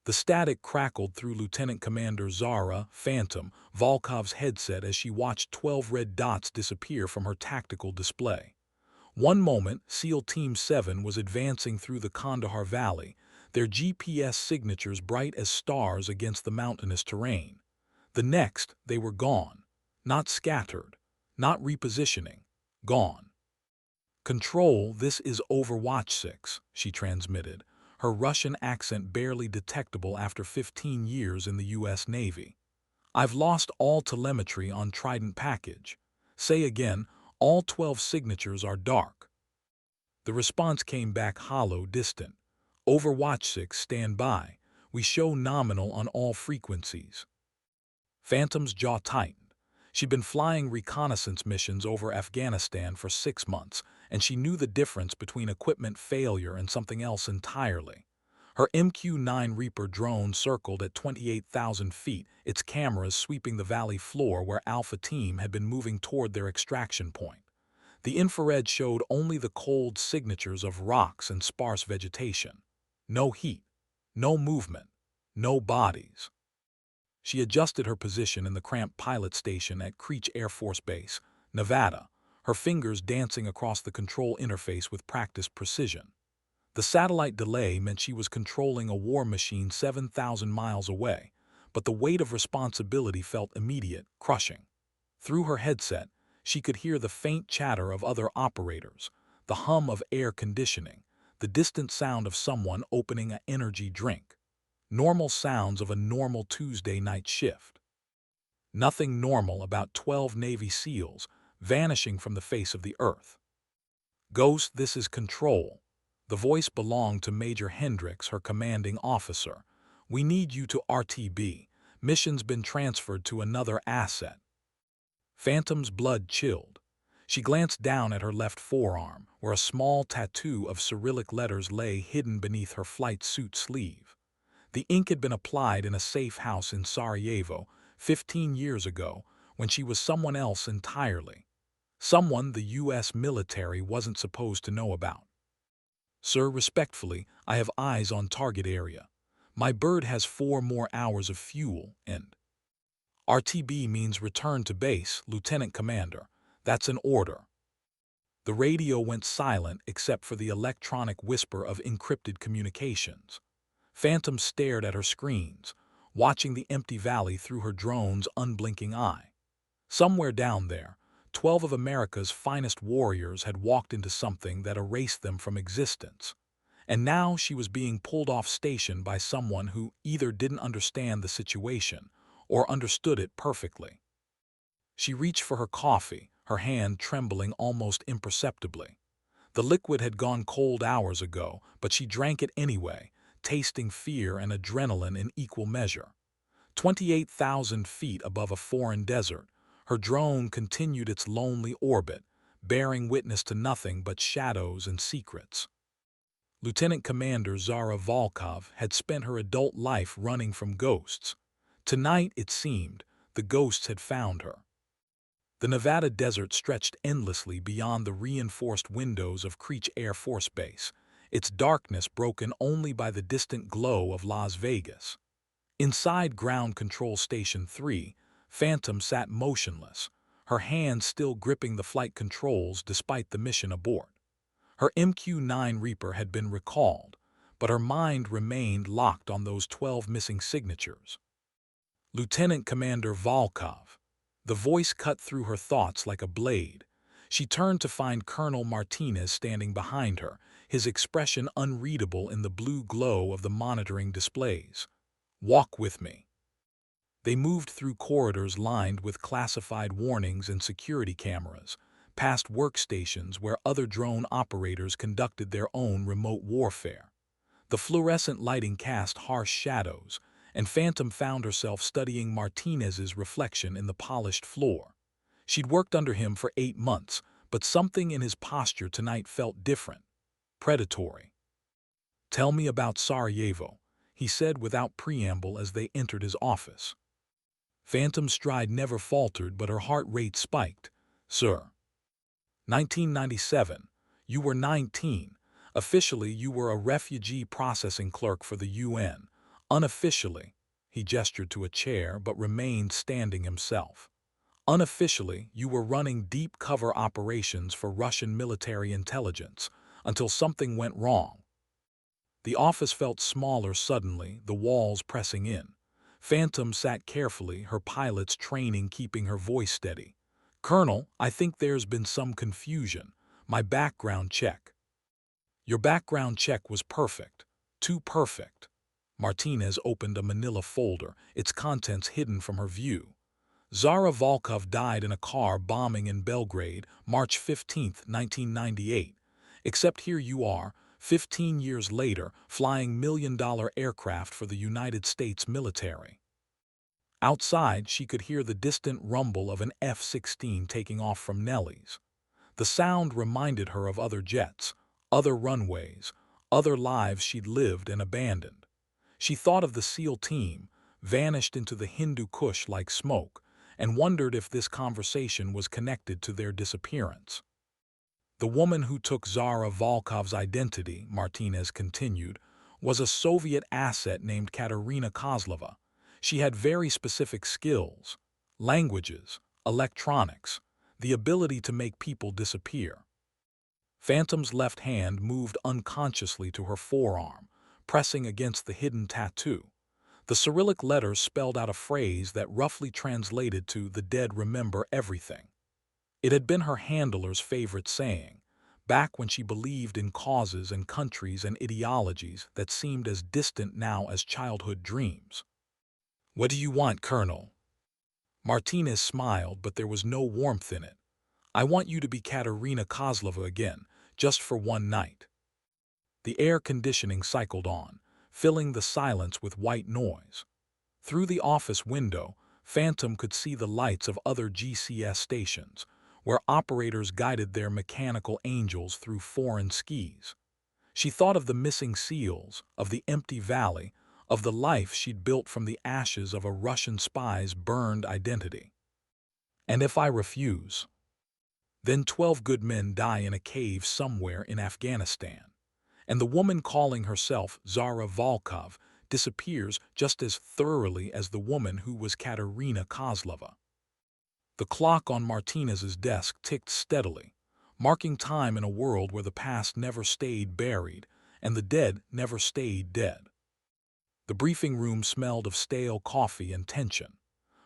The static crackled through Lieutenant Commander Zara Phantom Volkov's headset as she watched 12 red dots disappear from her tactical display. One moment, SEAL Team 7 was advancing through the Kandahar Valley, their GPS signatures bright as stars against the mountainous terrain. The next, they were gone. Not scattered, not repositioning. Gone. "Control, this is Overwatch 6, she transmitted, her Russian accent barely detectable after 15 years in the U.S. Navy. "I've lost all telemetry on Trident package. Say again, all 12 signatures are dark." The response came back hollow, distant. "Overwatch 6, stand by. We show nominal on all frequencies." Phantom's jaw tightened. She'd been flying reconnaissance missions over Afghanistan for 6 months, and she knew the difference between equipment failure and something else entirely. Her MQ-9 Reaper drone circled at 28,000 feet, its cameras sweeping the valley floor where Alpha Team had been moving toward their extraction point. The infrared showed only the cold signatures of rocks and sparse vegetation. No heat, no movement, no bodies. She adjusted her position in the cramped pilot station at Creech Air Force Base, Nevada, her fingers dancing across the control interface with practiced precision. The satellite delay meant she was controlling a war machine 7,000 miles away, but the weight of responsibility felt immediate, crushing. Through her headset, she could hear the faint chatter of other operators, the hum of air conditioning, the distant sound of someone opening an energy drink. Normal sounds of a normal Tuesday night shift. Nothing normal about 12 Navy SEALs vanishing from the face of the earth. "Ghost, this is Control." The voice belonged to Major Hendricks, her commanding officer. "We need you to RTB. Mission's been transferred to another asset." Phantom's blood chilled. She glanced down at her left forearm, where a small tattoo of Cyrillic letters lay hidden beneath her flight suit sleeve. The ink had been applied in a safe house in Sarajevo 15 years ago, when she was someone else entirely. Someone the U.S. military wasn't supposed to know about. "Sir, respectfully, I have eyes on target area. My bird has 4 more hours of fuel and—" "RTB means return to base, Lieutenant Commander. That's an order." The radio went silent except for the electronic whisper of encrypted communications. Phantom stared at her screens, watching the empty valley through her drone's unblinking eye. Somewhere down there, 12 of America's finest warriors had walked into something that erased them from existence. And now she was being pulled off station by someone who either didn't understand the situation or understood it perfectly. She reached for her coffee, her hand trembling almost imperceptibly. The liquid had gone cold hours ago, but she drank it anyway, tasting fear and adrenaline in equal measure. 28,000 feet above a foreign desert, her drone continued its lonely orbit, bearing witness to nothing but shadows and secrets. Lieutenant Commander Zara Volkov had spent her adult life running from ghosts. Tonight, it seemed, the ghosts had found her. The Nevada desert stretched endlessly beyond the reinforced windows of Creech Air Force Base, its darkness broken only by the distant glow of Las Vegas. Inside Ground Control Station 3, Phantom sat motionless, her hands still gripping the flight controls despite the mission abort. Her MQ-9 Reaper had been recalled, but her mind remained locked on those 12 missing signatures. "Lieutenant Commander Volkov." The voice cut through her thoughts like a blade. She turned to find Colonel Martinez standing behind her, his expression unreadable in the blue glow of the monitoring displays. "Walk with me." They moved through corridors lined with classified warnings and security cameras, past workstations where other drone operators conducted their own remote warfare. The fluorescent lighting cast harsh shadows, and Phantom found herself studying Martinez's reflection in the polished floor. She'd worked under him for 8 months, but something in his posture tonight felt different, predatory. "Tell me about Sarajevo," he said without preamble as they entered his office. Phantom's stride never faltered, but her heart rate spiked. "Sir. 1997. You were 19. Officially, you were a refugee processing clerk for the UN, Unofficially, he gestured to a chair but remained standing himself. Unofficially, you were running deep cover operations for Russian military intelligence until something went wrong. The office felt smaller suddenly, the walls pressing in. Phantom sat carefully, her pilot's training keeping her voice steady. Colonel, I think there's been some confusion. My background check. Your background check was perfect. Too perfect. Martinez opened a manila folder, its contents hidden from her view. Zara Volkov died in a car bombing in Belgrade, March 15, 1998. Except here you are, 15 years later, flying million-dollar aircraft for the United States military. Outside, she could hear the distant rumble of an F-16 taking off from Nelly's. The sound reminded her of other jets, other runways, other lives she'd lived and abandoned. She thought of the SEAL team, vanished into the Hindu Kush like smoke, and wondered if this conversation was connected to their disappearance. The woman who took Zara Volkov's identity, Martinez continued, was a Soviet asset named Katerina Kozlova. She had very specific skills, languages, electronics, the ability to make people disappear. Phantom's left hand moved unconsciously to her forearm, pressing against the hidden tattoo. The Cyrillic letters spelled out a phrase that roughly translated to "the dead remember everything." It had been her handler's favorite saying, back when she believed in causes and countries and ideologies that seemed as distant now as childhood dreams. "What do you want, Colonel?" Martinez smiled, but there was no warmth in it. "I want you to be Katerina Kozlova again, just for one night." The air conditioning cycled on, filling the silence with white noise. Through the office window, Phantom could see the lights of other GCS stations, where operators guided their mechanical angels through foreign skis. She thought of the missing SEALs, of the empty valley, of the life she'd built from the ashes of a Russian spy's burned identity. "And if I refuse?" "Then 12 good men die in a cave somewhere in Afghanistan. And the woman calling herself Zara Volkov disappears just as thoroughly as the woman who was Katerina Kozlova." The clock on Martinez's desk ticked steadily, marking time in a world where the past never stayed buried and the dead never stayed dead. The briefing room smelled of stale coffee and tension.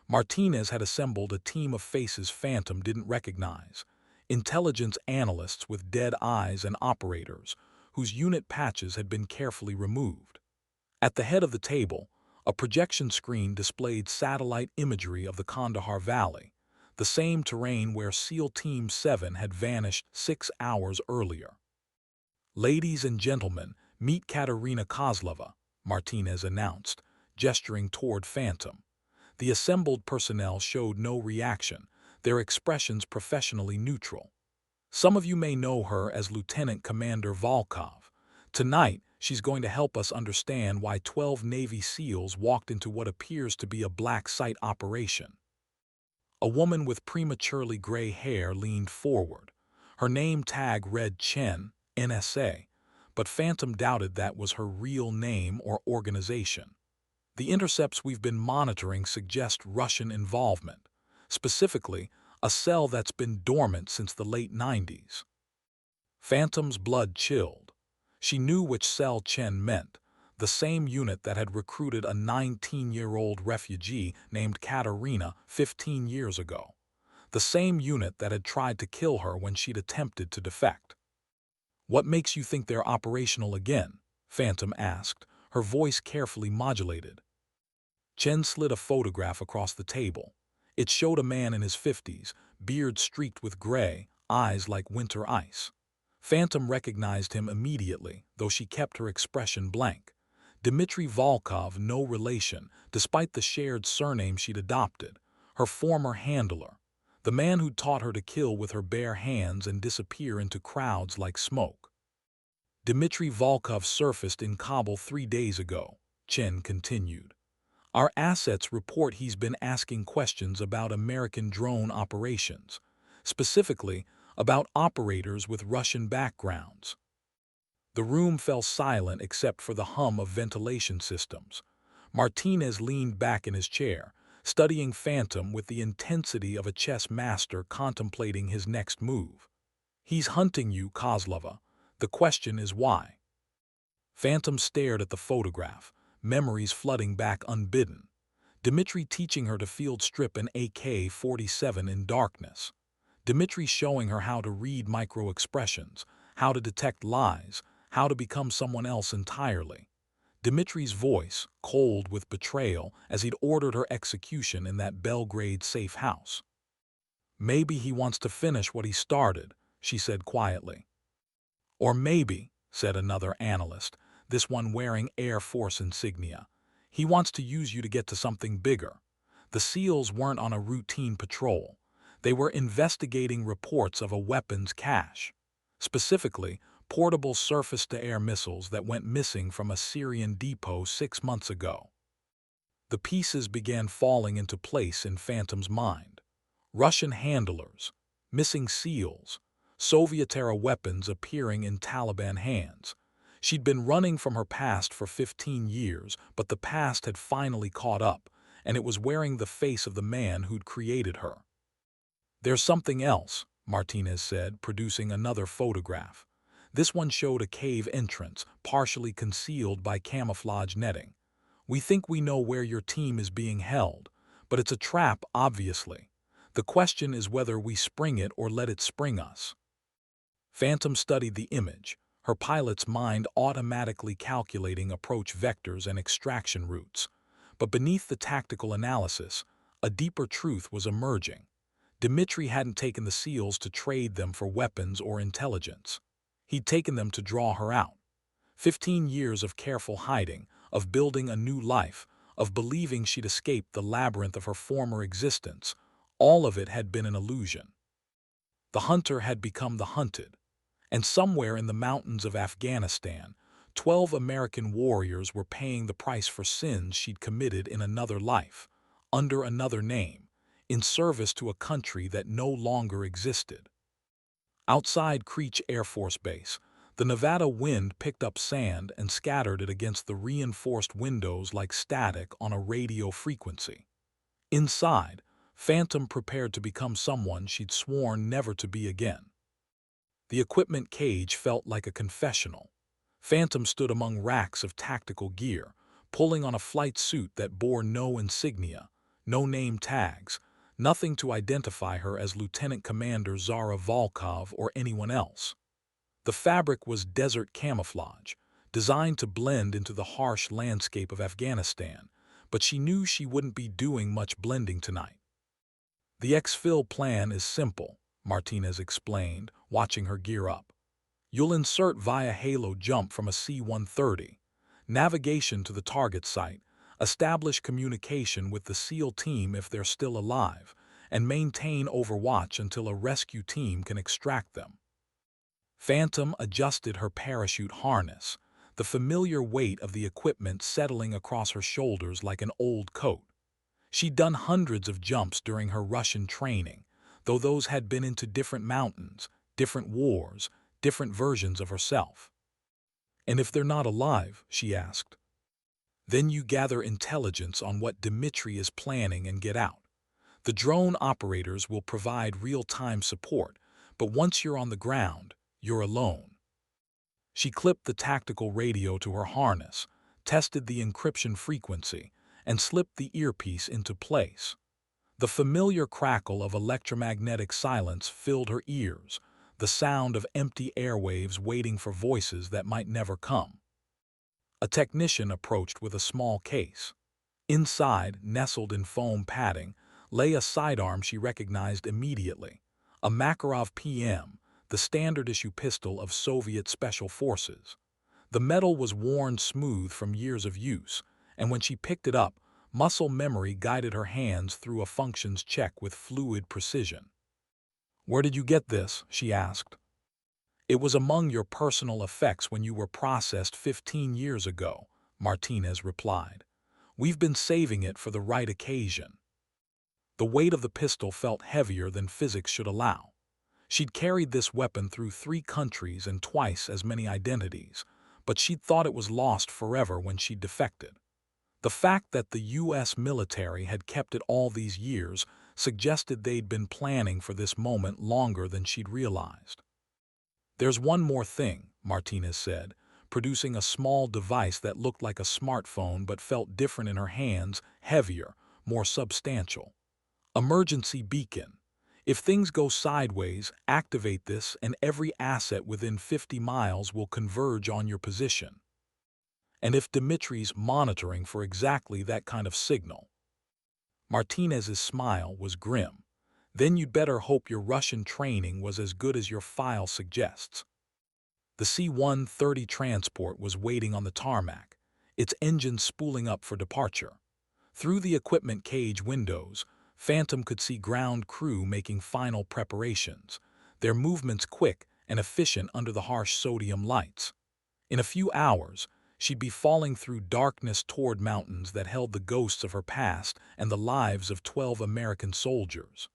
Martinez had assembled a team of faces Phantom didn't recognize, intelligence analysts with dead eyes and operators whose unit patches had been carefully removed. At the head of the table, a projection screen displayed satellite imagery of the Kandahar Valley, the same terrain where SEAL Team 7 had vanished 6 hours earlier. "Ladies and gentlemen, meet Katerina Kozlova," Martinez announced, gesturing toward Phantom. The assembled personnel showed no reaction, their expressions professionally neutral. "Some of you may know her as Lieutenant Commander Volkov. Tonight, she's going to help us understand why 12 Navy SEALs walked into what appears to be a black site operation." A woman with prematurely gray hair leaned forward. Her name tag read Chen, NSA, but Phantom doubted that was her real name or organization. "The intercepts we've been monitoring suggest Russian involvement, specifically a cell that's been dormant since the late 90s. Phantom's blood chilled. She knew which cell Chen meant, the same unit that had recruited a 19-year-old refugee named Katerina 15 years ago. The same unit that had tried to kill her when she'd attempted to defect. "What makes you think they're operational again?" Phantom asked, her voice carefully modulated. Chen slid a photograph across the table. It showed a man in his 50s, beard streaked with gray, eyes like winter ice. Phantom recognized him immediately, though she kept her expression blank. Dmitry Volkov, no relation, despite the shared surname she'd adopted, her former handler, the man who'd taught her to kill with her bare hands and disappear into crowds like smoke. "Dmitry Volkov surfaced in Kabul 3 days ago," Chen continued. "Our assets report he's been asking questions about American drone operations, specifically about operators with Russian backgrounds." The room fell silent except for the hum of ventilation systems. Martinez leaned back in his chair, studying Phantom with the intensity of a chess master contemplating his next move. "He's hunting you, Kozlova. The question is why?" Phantom stared at the photograph, memories flooding back unbidden. Dmitri teaching her to field strip an AK-47 in darkness. Dmitri showing her how to read micro-expressions, how to detect lies, how to become someone else entirely. Dmitri's voice, cold with betrayal, as he'd ordered her execution in that Belgrade safe house. "Maybe he wants to finish what he started," she said quietly. "Or maybe," said another analyst, this one wearing Air Force insignia, "he wants to use you to get to something bigger." The SEALs weren't on a routine patrol. They were investigating reports of a weapons cache. Specifically, portable surface-to-air missiles that went missing from a Syrian depot 6 months ago. The pieces began falling into place in Phantom's mind. Russian handlers, missing SEALs, Soviet-era weapons appearing in Taliban hands. She'd been running from her past for 15 years, but the past had finally caught up, and it was wearing the face of the man who'd created her. "There's something else," Martinez said, producing another photograph. This one showed a cave entrance, partially concealed by camouflage netting. "We think we know where your team is being held, but it's a trap, obviously. The question is whether we spring it or let it spring us." Phantom studied the image, her pilot's mind automatically calculating approach vectors and extraction routes. But beneath the tactical analysis, a deeper truth was emerging. Dmitri hadn't taken the SEALs to trade them for weapons or intelligence. He'd taken them to draw her out. 15 years of careful hiding, of building a new life, of believing she'd escaped the labyrinth of her former existence, all of it had been an illusion. The hunter had become the hunted. And somewhere in the mountains of Afghanistan, 12 American warriors were paying the price for sins she'd committed in another life, under another name, in service to a country that no longer existed. Outside Creech Air Force Base, the Nevada wind picked up sand and scattered it against the reinforced windows like static on a radio frequency. Inside, Phantom prepared to become someone she'd sworn never to be again. The equipment cage felt like a confessional. Phantom stood among racks of tactical gear, pulling on a flight suit that bore no insignia, no name tags, nothing to identify her as Lieutenant Commander Zara Volkov or anyone else. The fabric was desert camouflage, designed to blend into the harsh landscape of Afghanistan, but she knew she wouldn't be doing much blending tonight. "The exfil plan is simple," Martinez explained, watching her gear up. "You'll insert via halo jump from a C-130, navigation to the target site, establish communication with the SEAL team if they're still alive, and maintain overwatch until a rescue team can extract them." Phantom adjusted her parachute harness, the familiar weight of the equipment settling across her shoulders like an old coat. She'd done hundreds of jumps during her Russian training, though those had been into different mountains, different wars, different versions of herself. "And if they're not alive," she asked, "then you gather intelligence on what Dmitri is planning and get out. The drone operators will provide real-time support, but once you're on the ground, you're alone." She clipped the tactical radio to her harness, tested the encryption frequency, and slipped the earpiece into place. The familiar crackle of electromagnetic silence filled her ears, the sound of empty airwaves waiting for voices that might never come. A technician approached with a small case. Inside, nestled in foam padding, lay a sidearm she recognized immediately, a Makarov PM, the standard-issue pistol of Soviet Special Forces. The metal was worn smooth from years of use, and when she picked it up, muscle memory guided her hands through a functions check with fluid precision. "Where did you get this?" she asked. "It was among your personal effects when you were processed 15 years ago," Martinez replied. "We've been saving it for the right occasion." The weight of the pistol felt heavier than physics should allow. She'd carried this weapon through 3 countries and twice as many identities, but she'd thought it was lost forever when she'd defected. The fact that the U.S. military had kept it all these years suggested they'd been planning for this moment longer than she'd realized. "There's one more thing," Martinez said, producing a small device that looked like a smartphone but felt different in her hands, heavier, more substantial. "Emergency beacon. If things go sideways, activate this and every asset within 50 miles will converge on your position. And if Dimitri's monitoring for exactly that kind of signal." Martinez's smile was grim. "Then you'd better hope your Russian training was as good as your file suggests." The C-130 transport was waiting on the tarmac, its engines spooling up for departure. Through the equipment cage windows, Phantom could see ground crew making final preparations, their movements quick and efficient under the harsh sodium lights. In a few hours, she'd be falling through darkness toward mountains that held the ghosts of her past and the lives of 12 American soldiers.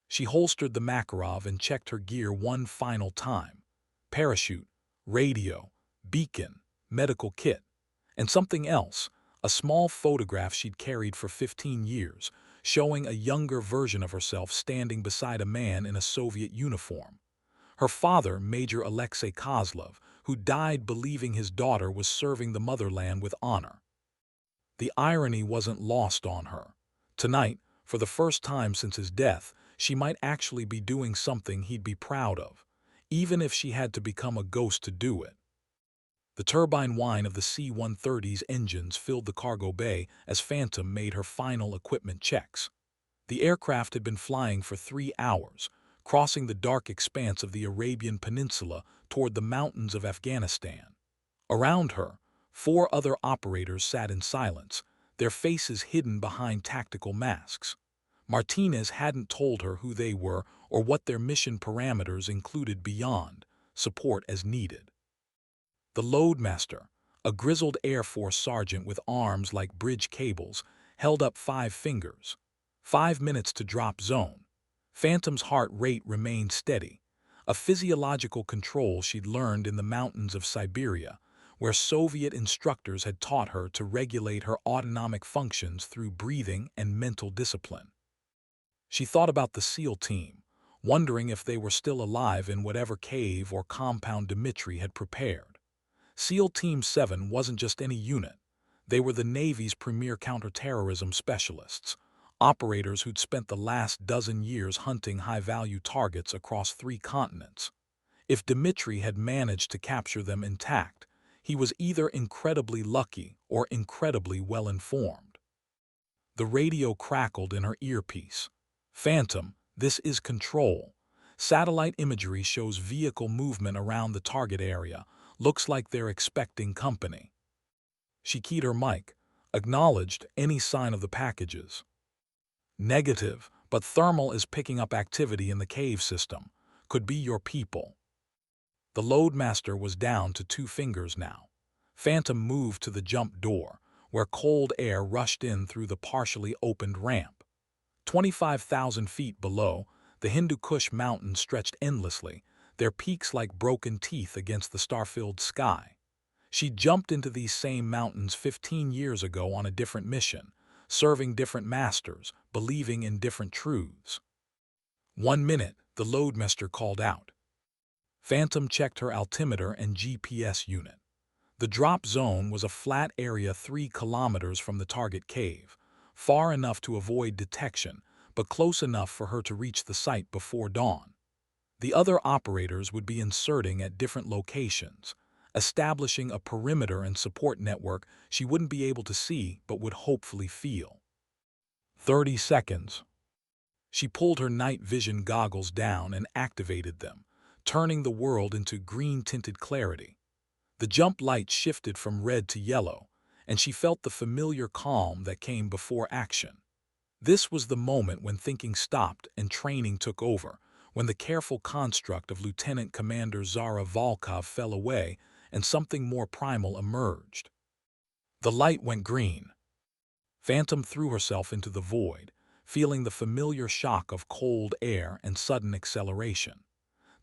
She holstered the Makarov and checked her gear one final time. Parachute, radio, beacon, medical kit, and something else, a small photograph she'd carried for 15 years, showing a younger version of herself standing beside a man in a Soviet uniform. Her father, Major Alexei Kozlov, who died believing his daughter was serving the motherland with honor. The irony wasn't lost on her. Tonight, for the first time since his death, she might actually be doing something he'd be proud of, even if she had to become a ghost to do it. The turbine whine of the C-130's engines filled the cargo bay as Phantom made her final equipment checks. The aircraft had been flying for 3 hours, crossing the dark expanse of the Arabian Peninsula toward the mountains of Afghanistan. Around her, 4 other operators sat in silence, their faces hidden behind tactical masks. Martinez hadn't told her who they were or what their mission parameters included beyond support as needed. The loadmaster, a grizzled Air Force sergeant with arms like bridge cables, held up 5 fingers. 5 minutes to drop zone. Phantom's heart rate remained steady, a physiological control she'd learned in the mountains of Siberia, where Soviet instructors had taught her to regulate her autonomic functions through breathing and mental discipline. She thought about the SEAL team, wondering if they were still alive in whatever cave or compound Dimitri had prepared. SEAL Team 7 wasn't just any unit. They were the Navy's premier counterterrorism specialists, operators who'd spent the last dozen years hunting high-value targets across 3 continents. If Dimitri had managed to capture them intact, he was either incredibly lucky or incredibly well-informed. The radio crackled in her earpiece. "Phantom, this is Control. Satellite imagery shows vehicle movement around the target area. Looks like they're expecting company." She keyed her mic, acknowledged any sign of the packages. "Negative, but thermal is picking up activity in the cave system. Could be your people." The loadmaster was down to 2 fingers now. Phantom moved to the jump door, where cold air rushed in through the partially opened ramp. 25,000 feet below, the Hindu Kush Mountains stretched endlessly, their peaks like broken teeth against the star-filled sky. She jumped into these same mountains 15 years ago on a different mission, serving different masters, believing in different truths. "1 minute," the loadmaster called out. Phantom checked her altimeter and GPS unit. The drop zone was a flat area 3 kilometers from the target cave, far enough to avoid detection, but close enough for her to reach the site before dawn. The other operators would be inserting at different locations, establishing a perimeter and support network she wouldn't be able to see but would hopefully feel. 30 seconds. She pulled her night vision goggles down and activated them, turning the world into green-tinted clarity. The jump light shifted from red to yellow, and she felt the familiar calm that came before action. This was the moment when thinking stopped and training took over, when the careful construct of Lieutenant Commander Zara Volkov fell away and something more primal emerged. The light went green. Phantom threw herself into the void, feeling the familiar shock of cold air and sudden acceleration.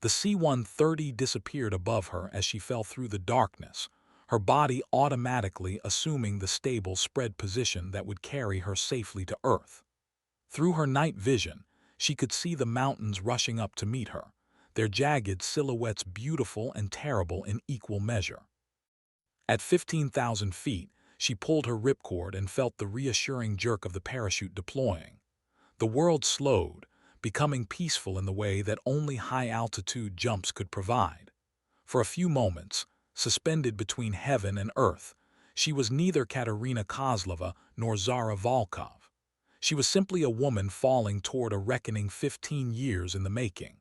The C-130 disappeared above her as she fell through the darkness, her body automatically assuming the stable spread position that would carry her safely to Earth. Through her night vision, she could see the mountains rushing up to meet her, their jagged silhouettes beautiful and terrible in equal measure. At 15,000 feet, she pulled her ripcord and felt the reassuring jerk of the parachute deploying. The world slowed, becoming peaceful in the way that only high-altitude jumps could provide. For a few moments, suspended between heaven and earth, she was neither Katerina Kozlova nor Zara Volkov. She was simply a woman falling toward a reckoning 15 years in the making.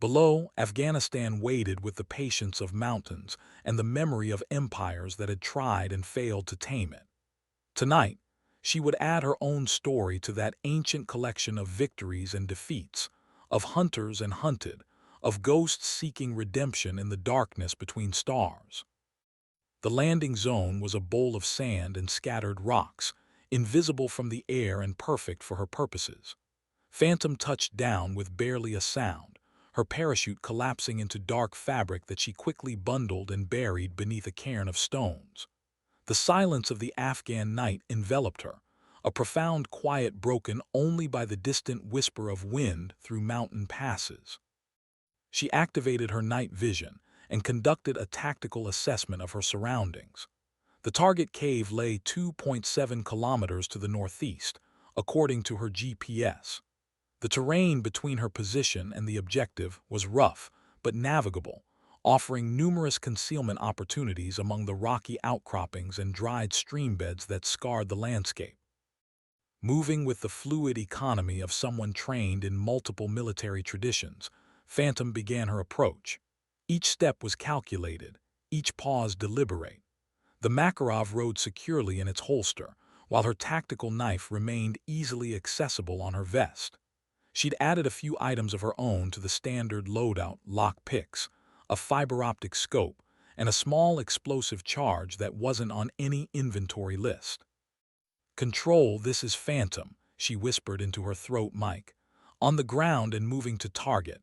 Below, Afghanistan waited with the patience of mountains and the memory of empires that had tried and failed to tame it. Tonight, she would add her own story to that ancient collection of victories and defeats, of hunters and hunted, of ghosts seeking redemption in the darkness between stars. The landing zone was a bowl of sand and scattered rocks, invisible from the air and perfect for her purposes. Phantom touched down with barely a sound, her parachute collapsing into dark fabric that she quickly bundled and buried beneath a cairn of stones. The silence of the Afghan night enveloped her, a profound quiet broken only by the distant whisper of wind through mountain passes. She activated her night vision and conducted a tactical assessment of her surroundings. The target cave lay 2.7 kilometers to the northeast, according to her GPS. The terrain between her position and the objective was rough but navigable, offering numerous concealment opportunities among the rocky outcroppings and dried streambeds that scarred the landscape. Moving with the fluid economy of someone trained in multiple military traditions, Phantom began her approach. Each step was calculated, each pause deliberate. The Makarov rode securely in its holster, while her tactical knife remained easily accessible on her vest. She'd added a few items of her own to the standard loadout: lock picks, a fiber-optic scope, and a small explosive charge that wasn't on any inventory list. "Control, this is Phantom," she whispered into her throat mic. "On the ground and moving to target."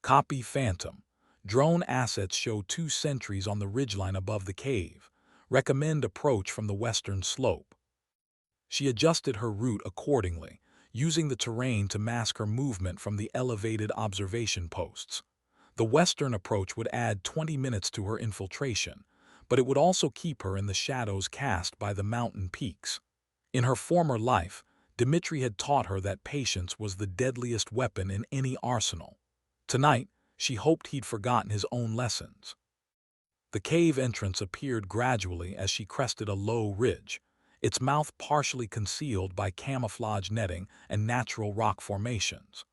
"Copy, Phantom. Drone assets show 2 sentries on the ridgeline above the cave. Recommend approach from the western slope." She adjusted her route accordingly, using the terrain to mask her movement from the elevated observation posts. The western approach would add 20 minutes to her infiltration, but it would also keep her in the shadows cast by the mountain peaks. In her former life, Dmitri had taught her that patience was the deadliest weapon in any arsenal. Tonight, she hoped he'd forgotten his own lessons. The cave entrance appeared gradually as she crested a low ridge, its mouth partially concealed by camouflage netting and natural rock formations.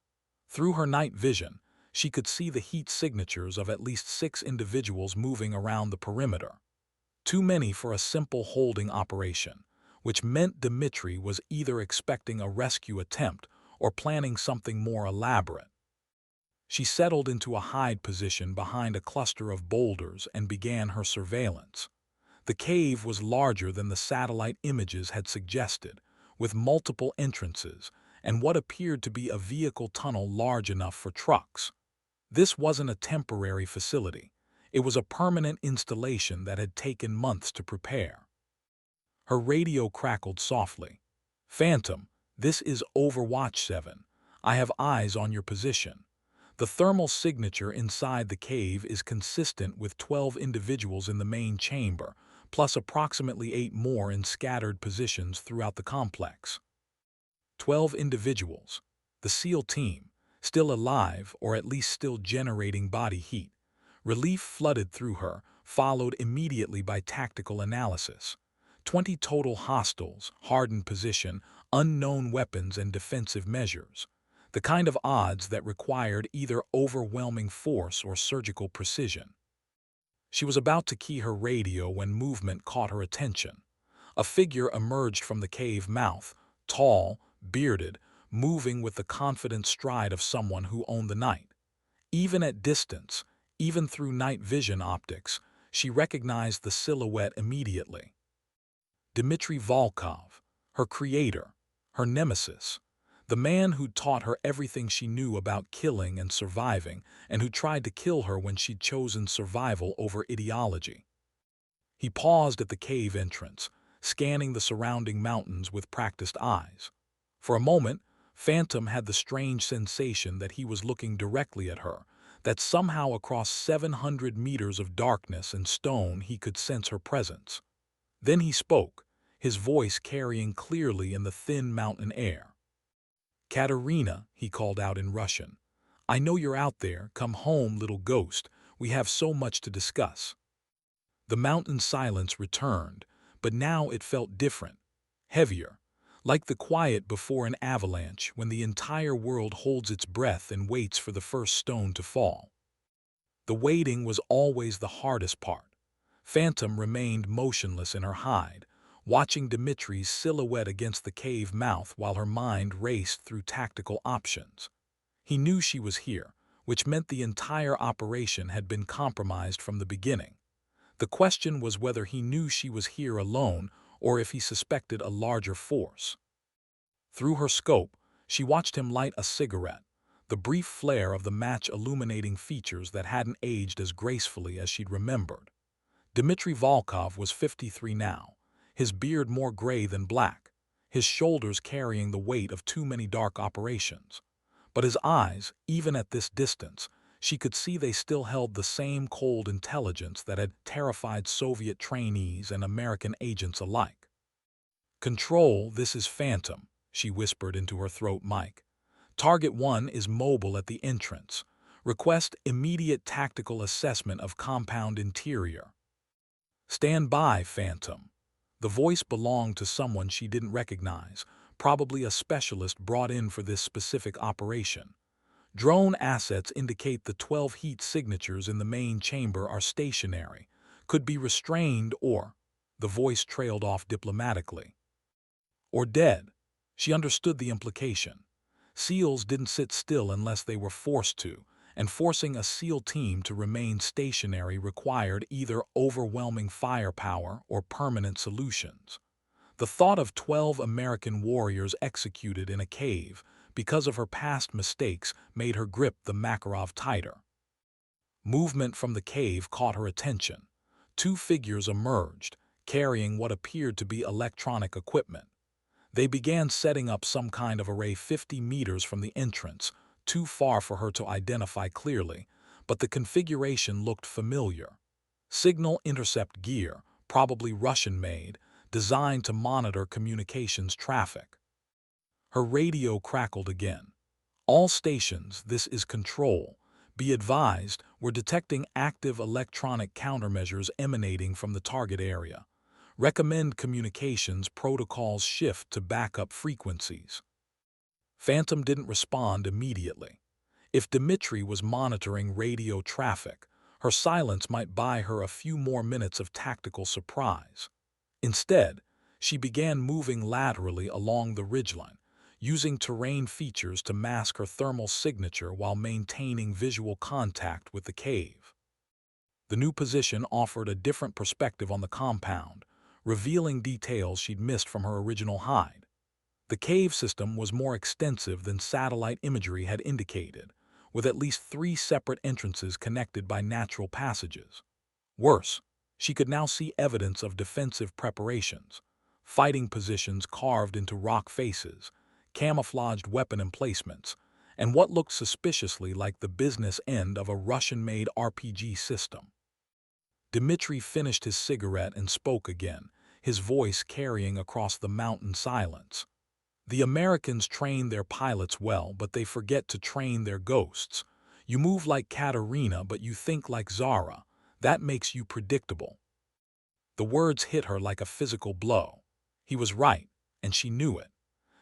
Through her night vision, she could see the heat signatures of at least 6 individuals moving around the perimeter. Too many for a simple holding operation, which meant Dmitri was either expecting a rescue attempt or planning something more elaborate. She settled into a hide position behind a cluster of boulders and began her surveillance. The cave was larger than the satellite images had suggested, with multiple entrances and what appeared to be a vehicle tunnel large enough for trucks. This wasn't a temporary facility. It was a permanent installation that had taken months to prepare. Her radio crackled softly. "Phantom, this is Overwatch 7. I have eyes on your position. The thermal signature inside the cave is consistent with 12 individuals in the main chamber, plus approximately 8 more in scattered positions throughout the complex." 12 individuals. The SEAL team, still alive or at least still generating body heat. Relief flooded through her, followed immediately by tactical analysis. 20 total hostiles, hardened position, unknown weapons and defensive measures. The kind of odds that required either overwhelming force or surgical precision. She was about to key her radio when movement caught her attention. A figure emerged from the cave mouth, tall, bearded, moving with the confident stride of someone who owned the night. Even at distance, even through night vision optics, she recognized the silhouette immediately. Dmitri Volkov, her creator, her nemesis. The man who'd taught her everything she knew about killing and surviving, and who tried to kill her when she'd chosen survival over ideology. He paused at the cave entrance, scanning the surrounding mountains with practiced eyes. For a moment, Phantom had the strange sensation that he was looking directly at her, that somehow across 700 meters of darkness and stone he could sense her presence. Then he spoke, his voice carrying clearly in the thin mountain air. "Katerina," he called out in Russian, "I know you're out there. Come home, little ghost. We have so much to discuss." The mountain silence returned, but now it felt different, heavier, like the quiet before an avalanche when the entire world holds its breath and waits for the first stone to fall. The waiting was always the hardest part. Phantom remained motionless in her hide, watching Dimitri's silhouette against the cave mouth while her mind raced through tactical options. He knew she was here, which meant the entire operation had been compromised from the beginning. The question was whether he knew she was here alone or if he suspected a larger force. Through her scope, she watched him light a cigarette, the brief flare of the match illuminating features that hadn't aged as gracefully as she'd remembered. Dmitri Volkov was 53 now, his beard more gray than black, his shoulders carrying the weight of too many dark operations. But his eyes, even at this distance, she could see they still held the same cold intelligence that had terrified Soviet trainees and American agents alike. "Control, this is Phantom," she whispered into her throat mic. "Target 1 is mobile at the entrance. Request immediate tactical assessment of compound interior." "Stand by, Phantom." The voice belonged to someone she didn't recognize, probably a specialist brought in for this specific operation. "Drone assets indicate the 12 heat signatures in the main chamber are stationary, could be restrained or," the voice trailed off diplomatically, "or dead." She understood the implication. SEALs didn't sit still unless they were forced to, and forcing a SEAL team to remain stationary required either overwhelming firepower or permanent solutions. The thought of 12 American warriors executed in a cave because of her past mistakes made her grip the Makarov tighter. Movement from the cave caught her attention. 2 figures emerged, carrying what appeared to be electronic equipment. They began setting up some kind of array 50 meters from the entrance, too far for her to identify clearly, but the configuration looked familiar. Signal intercept gear, probably Russian-made, designed to monitor communications traffic. Her radio crackled again. "All stations, this is Control. Be advised, we're detecting active electronic countermeasures emanating from the target area. Recommend communications protocols shift to backup frequencies." Phantom didn't respond immediately. If Dmitri was monitoring radio traffic, her silence might buy her a few more minutes of tactical surprise. Instead, she began moving laterally along the ridgeline, using terrain features to mask her thermal signature while maintaining visual contact with the cave. The new position offered a different perspective on the compound, revealing details she'd missed from her original hide. The cave system was more extensive than satellite imagery had indicated, with at least 3 separate entrances connected by natural passages. Worse, she could now see evidence of defensive preparations, fighting positions carved into rock faces, camouflaged weapon emplacements, and what looked suspiciously like the business end of a Russian-made RPG system. Dmitri finished his cigarette and spoke again, his voice carrying across the mountain silence. "The Americans train their pilots well, but they forget to train their ghosts. You move like Katerina, but you think like Zara. That makes you predictable." The words hit her like a physical blow. He was right, and she knew it.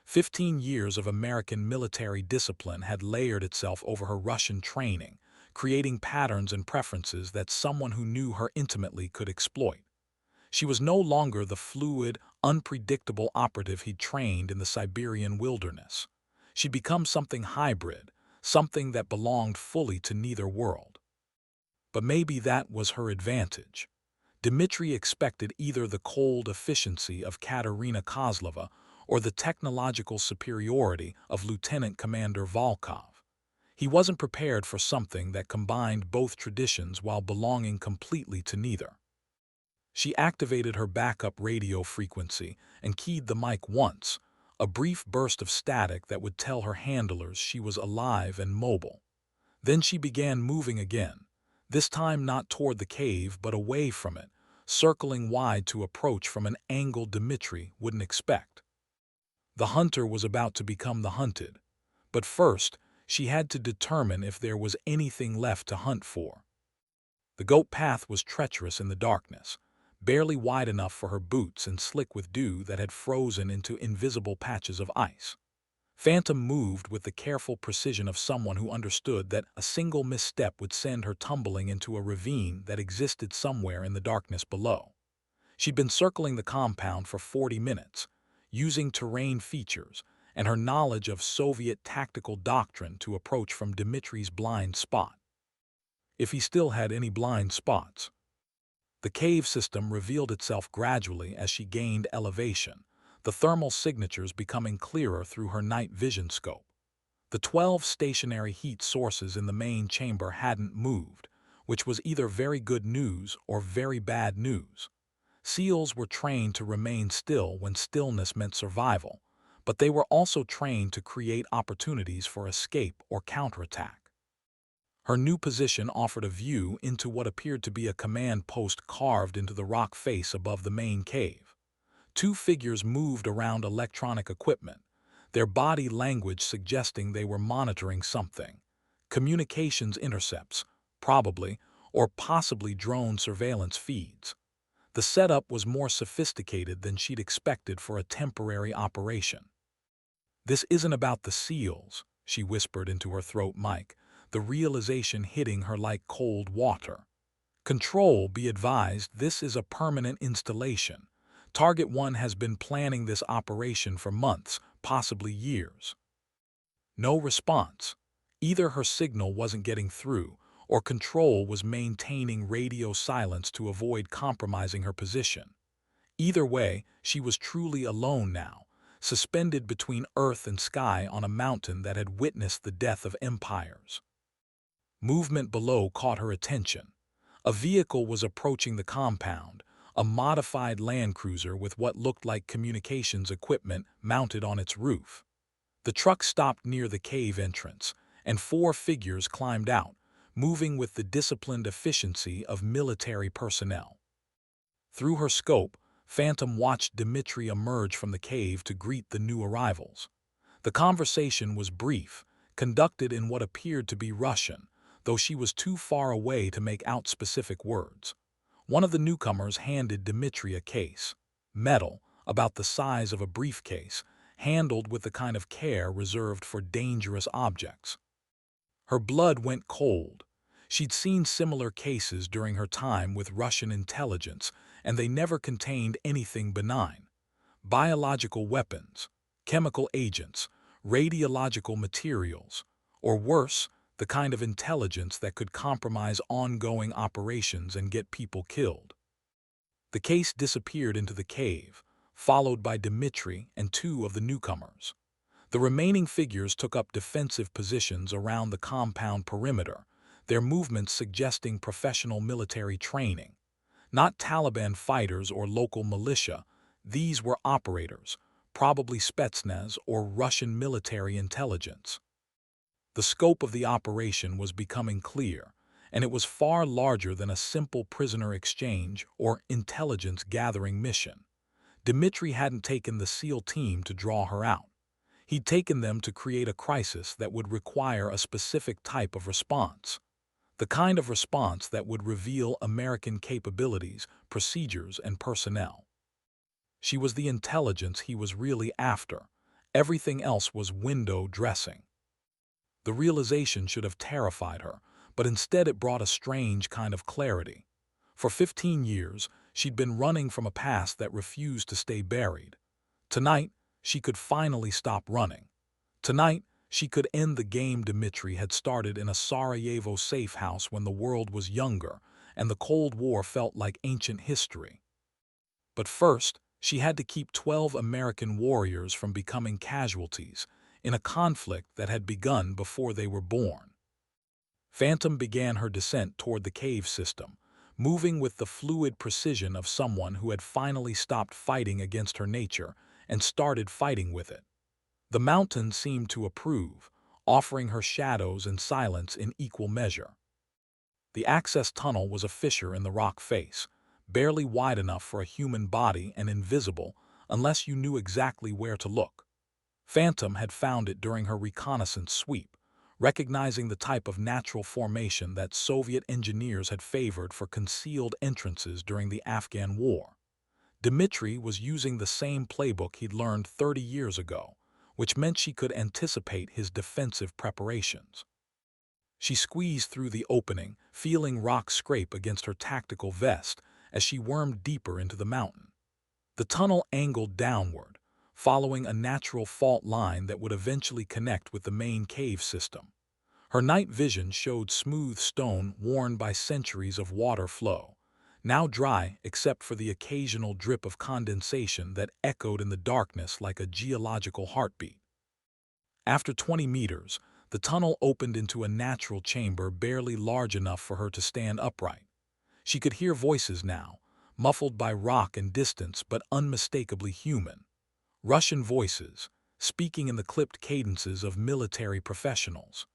15 years of American military discipline had layered itself over her Russian training, creating patterns and preferences that someone who knew her intimately could exploit. She was no longer the fluid, unpredictable operative he'd trained in the Siberian wilderness. She'd become something hybrid, something that belonged fully to neither world. But maybe that was her advantage. Dmitri expected either the cold efficiency of Katerina Kozlova or the technological superiority of Lieutenant Commander Volkov. He wasn't prepared for something that combined both traditions while belonging completely to neither. She activated her backup radio frequency and keyed the mic once, a brief burst of static that would tell her handlers she was alive and mobile. Then she began moving again, this time not toward the cave but away from it, circling wide to approach from an angle Dmitri wouldn't expect. The hunter was about to become the hunted, but first she had to determine if there was anything left to hunt for. The goat path was treacherous in the darkness, barely wide enough for her boots and slick with dew that had frozen into invisible patches of ice. Phantom moved with the careful precision of someone who understood that a single misstep would send her tumbling into a ravine that existed somewhere in the darkness below. She'd been circling the compound for 40 minutes, using terrain features and her knowledge of Soviet tactical doctrine to approach from Dmitri's blind spot. If he still had any blind spots. The cave system revealed itself gradually as she gained elevation, the thermal signatures becoming clearer through her night vision scope. The 12 stationary heat sources in the main chamber hadn't moved, which was either very good news or very bad news. SEALs were trained to remain still when stillness meant survival, but they were also trained to create opportunities for escape or counterattack. Her new position offered a view into what appeared to be a command post carved into the rock face above the main cave. Two figures moved around electronic equipment, their body language suggesting they were monitoring something. Communications intercepts, probably, or possibly drone surveillance feeds. The setup was more sophisticated than she'd expected for a temporary operation. "This isn't about the SEALs," she whispered into her throat mic, the realization hitting her like cold water. "Control, be advised, this is a permanent installation. Target 1 has been planning this operation for months, possibly years." No response. Either her signal wasn't getting through, or Control was maintaining radio silence to avoid compromising her position. Either way, she was truly alone now, suspended between earth and sky on a mountain that had witnessed the death of empires. Movement below caught her attention. A vehicle was approaching the compound, a modified Land Cruiser with what looked like communications equipment mounted on its roof. The truck stopped near the cave entrance, and 4 figures climbed out, moving with the disciplined efficiency of military personnel. Through her scope, Phantom watched Dmitri emerge from the cave to greet the new arrivals. The conversation was brief, conducted in what appeared to be Russian, though she was too far away to make out specific words. One of the newcomers handed Dmitri a case, metal, about the size of a briefcase, handled with the kind of care reserved for dangerous objects. Her blood went cold. She'd seen similar cases during her time with Russian intelligence, and they never contained anything benign. Biological weapons, chemical agents, radiological materials, or worse, the kind of intelligence that could compromise ongoing operations and get people killed. The case disappeared into the cave, followed by Dmitri and 2 of the newcomers. The remaining figures took up defensive positions around the compound perimeter, their movements suggesting professional military training. Not Taliban fighters or local militia, these were operators, probably Spetsnaz or Russian military intelligence. The scope of the operation was becoming clear, and it was far larger than a simple prisoner exchange or intelligence-gathering mission. Dmitri hadn't taken the SEAL team to draw her out. He'd taken them to create a crisis that would require a specific type of response. The kind of response that would reveal American capabilities, procedures, and personnel. She was the intelligence he was really after. Everything else was window dressing. The realization should have terrified her, but instead it brought a strange kind of clarity. For 15 years, she'd been running from a past that refused to stay buried. Tonight, she could finally stop running. Tonight, she could end the game Dmitri had started in a Sarajevo safe house when the world was younger and the Cold War felt like ancient history. But first, she had to keep 12 American warriors from becoming casualties in a conflict that had begun before they were born. Phantom began her descent toward the cave system, moving with the fluid precision of someone who had finally stopped fighting against her nature and started fighting with it. The mountain seemed to approve, offering her shadows and silence in equal measure. The access tunnel was a fissure in the rock face, barely wide enough for a human body and invisible unless you knew exactly where to look. Phantom had found it during her reconnaissance sweep, recognizing the type of natural formation that Soviet engineers had favored for concealed entrances during the Afghan War. Dmitri was using the same playbook he'd learned 30 years ago, which meant she could anticipate his defensive preparations. She squeezed through the opening, feeling rock scrape against her tactical vest as she wormed deeper into the mountain. The tunnel angled downward, following a natural fault line that would eventually connect with the main cave system. Her night vision showed smooth stone worn by centuries of water flow, now dry except for the occasional drip of condensation that echoed in the darkness like a geological heartbeat. After 20 meters, the tunnel opened into a natural chamber barely large enough for her to stand upright. She could hear voices now, muffled by rock and distance but unmistakably human. Russian voices, speaking in the clipped cadences of military professionals.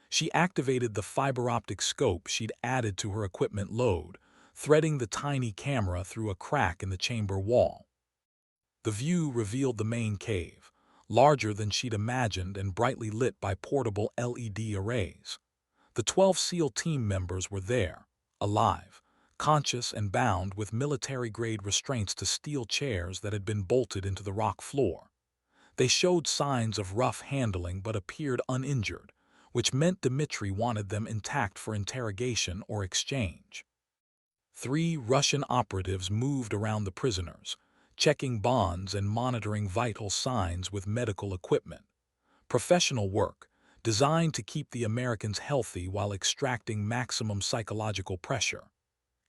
She activated the fiber-optic scope she'd added to her equipment load, threading the tiny camera through a crack in the chamber wall. The view revealed the main cave, larger than she'd imagined and brightly lit by portable LED arrays. The 12 SEAL team members were there, alive, conscious and bound with military-grade restraints to steel chairs that had been bolted into the rock floor. They showed signs of rough handling but appeared uninjured, which meant Dmitri wanted them intact for interrogation or exchange. 3 Russian operatives moved around the prisoners, checking bonds and monitoring vital signs with medical equipment. Professional work, designed to keep the Americans healthy while extracting maximum psychological pressure.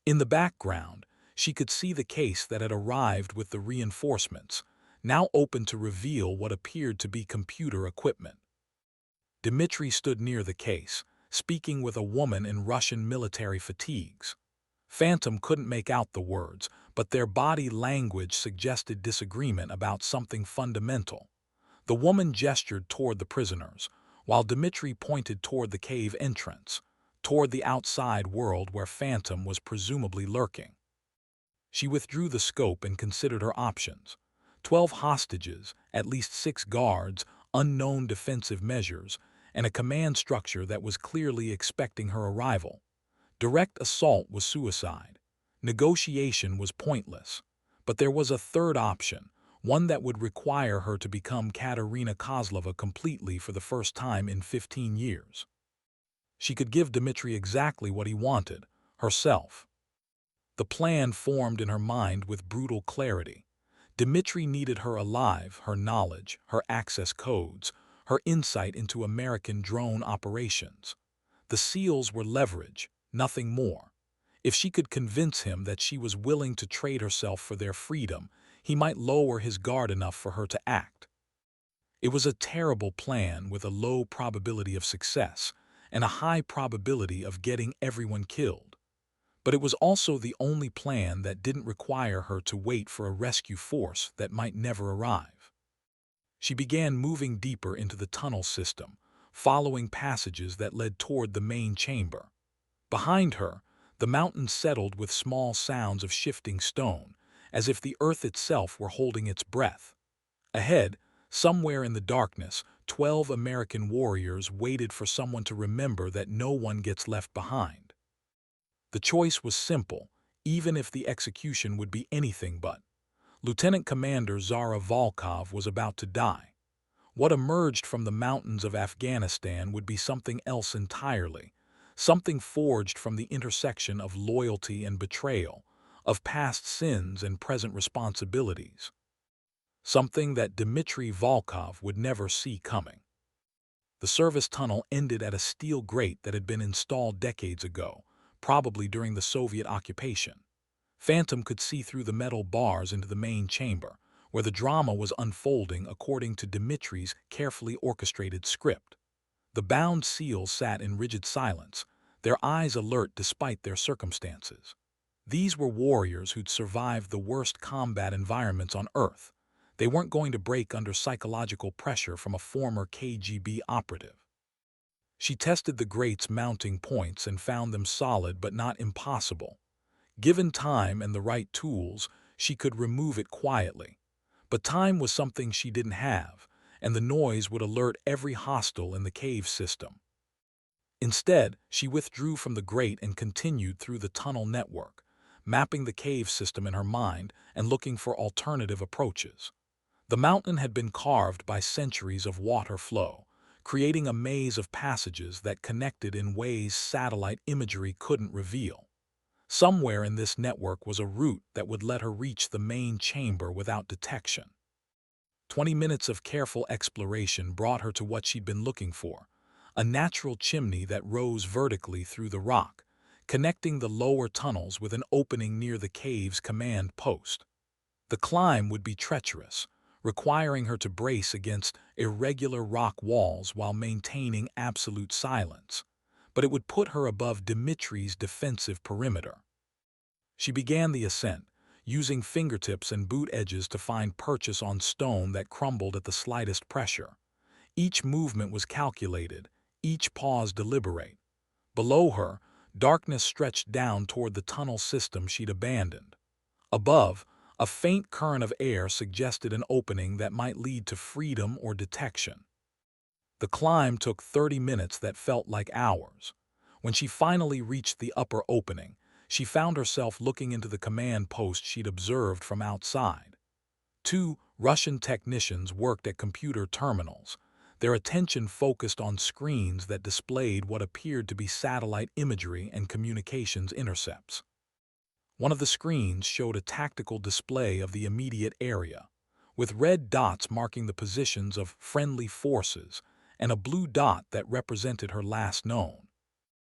In the background, she could see the case that had arrived with the reinforcements, now open to reveal what appeared to be computer equipment. Dmitri stood near the case, speaking with a woman in Russian military fatigues. Phantom couldn't make out the words, but their body language suggested disagreement about something fundamental. The woman gestured toward the prisoners, while Dmitri pointed toward the cave entrance, toward the outside world where Phantom was presumably lurking. She withdrew the scope and considered her options. 12 hostages, at least 6 guards, unknown defensive measures, and a command structure that was clearly expecting her arrival. Direct assault was suicide. Negotiation was pointless. But there was a third option, one that would require her to become Katerina Kozlova completely for the first time in 15 years. She could give Dmitri exactly what he wanted, herself. The plan formed in her mind with brutal clarity. Dmitri needed her alive, her knowledge, her access codes, her insight into American drone operations. The SEALs were leverage, nothing more. If she could convince him that she was willing to trade herself for their freedom, he might lower his guard enough for her to act. It was a terrible plan with a low probability of success and a high probability of getting everyone killed. But it was also the only plan that didn't require her to wait for a rescue force that might never arrive. She began moving deeper into the tunnel system, following passages that led toward the main chamber. Behind her, the mountain settled with small sounds of shifting stone, as if the earth itself were holding its breath. Ahead, somewhere in the darkness, 12 American warriors waited for someone to remember that no one gets left behind. The choice was simple, even if the execution would be anything but. Lieutenant Commander Zara Volkov was about to die. What emerged from the mountains of Afghanistan would be something else entirely, something forged from the intersection of loyalty and betrayal, of past sins and present responsibilities. Something that Dmitri Volkov would never see coming. The service tunnel ended at a steel grate that had been installed decades ago, probably during the Soviet occupation. Phantom could see through the metal bars into the main chamber, where the drama was unfolding according to Dmitri's carefully orchestrated script. The bound SEALs sat in rigid silence, their eyes alert despite their circumstances. These were warriors who'd survived the worst combat environments on Earth. They weren't going to break under psychological pressure from a former KGB operative. She tested the grate's mounting points and found them solid but not impossible. Given time and the right tools, she could remove it quietly. But time was something she didn't have, and the noise would alert every hostile in the cave system. Instead, she withdrew from the grate and continued through the tunnel network, mapping the cave system in her mind and looking for alternative approaches. The mountain had been carved by centuries of water flow, creating a maze of passages that connected in ways satellite imagery couldn't reveal. Somewhere in this network was a route that would let her reach the main chamber without detection. 20 minutes of careful exploration brought her to what she'd been looking for, a natural chimney that rose vertically through the rock, connecting the lower tunnels with an opening near the cave's command post. The climb would be treacherous, requiring her to brace against irregular rock walls while maintaining absolute silence, but it would put her above Dimitri's defensive perimeter. She began the ascent, using fingertips and boot edges to find purchase on stone that crumbled at the slightest pressure. Each movement was calculated, each pause deliberate. Below her, darkness stretched down toward the tunnel system she'd abandoned. Above, a faint current of air suggested an opening that might lead to freedom or detection. The climb took 30 minutes that felt like hours. When she finally reached the upper opening, she found herself looking into the command post she'd observed from outside. Two Russian technicians worked at computer terminals, their attention focused on screens that displayed what appeared to be satellite imagery and communications intercepts. One of the screens showed a tactical display of the immediate area, with red dots marking the positions of friendly forces and a blue dot that represented her last known